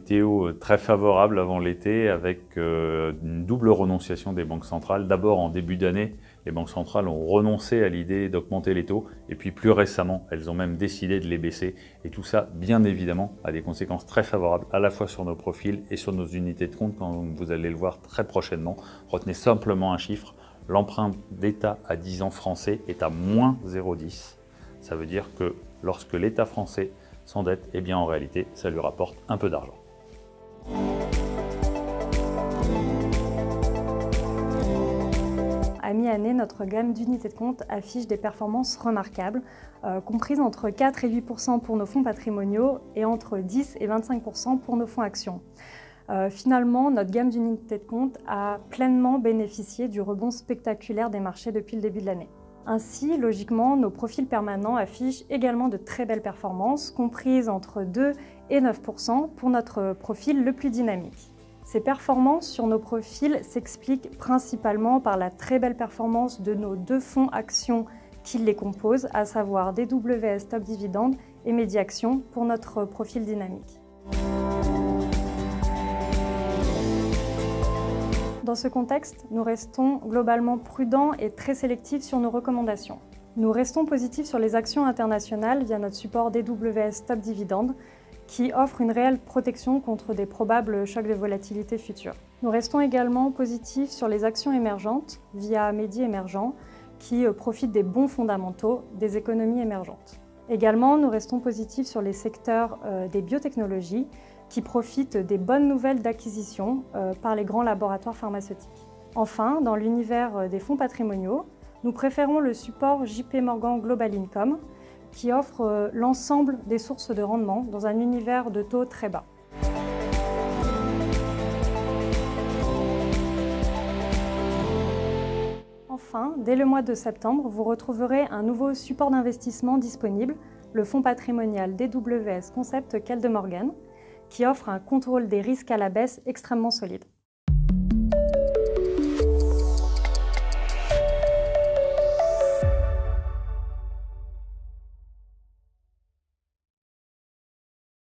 météo très favorable avant l'été avec une double renonciation des banques centrales. D'abord, en début d'année, les banques centrales ont renoncé à l'idée d'augmenter les taux et puis plus récemment, elles ont même décidé de les baisser. Et tout ça, bien évidemment, a des conséquences très favorables à la fois sur nos profils et sur nos unités de compte, quand vous allez le voir très prochainement. Retenez simplement un chiffre, l'emprunt d'État à 10 ans français est à moins 0,10. Ça veut dire que lorsque l'État français s'endette, eh bien en réalité, ça lui rapporte un peu d'argent. À mi-année, notre gamme d'unités de compte affiche des performances remarquables, comprises entre 4 et 8% pour nos fonds patrimoniaux et entre 10 et 25% pour nos fonds actions. Finalement, notre gamme d'unités de compte a pleinement bénéficié du rebond spectaculaire des marchés depuis le début de l'année. Ainsi, logiquement, nos profils permanents affichent également de très belles performances, comprises entre 2 et 9% pour notre profil le plus dynamique. Ces performances sur nos profils s'expliquent principalement par la très belle performance de nos deux fonds actions qui les composent, à savoir DWS Top Dividende et Mediaction pour notre profil dynamique. Dans ce contexte, nous restons globalement prudents et très sélectifs sur nos recommandations. Nous restons positifs sur les actions internationales via notre support DWS Top Dividende qui offre une réelle protection contre des probables chocs de volatilité futurs. Nous restons également positifs sur les actions émergentes via Medi Émergent qui profitent des bons fondamentaux des économies émergentes. Également, nous restons positifs sur les secteurs des biotechnologies qui profitent des bonnes nouvelles d'acquisition par les grands laboratoires pharmaceutiques. Enfin, dans l'univers des fonds patrimoniaux, nous préférons le support JP Morgan Global Income qui offre l'ensemble des sources de rendement dans un univers de taux très bas. Enfin, dès le mois de septembre, vous retrouverez un nouveau support d'investissement disponible, le fonds patrimonial DWS Concept Kaldemorgen, qui offre un contrôle des risques à la baisse extrêmement solide.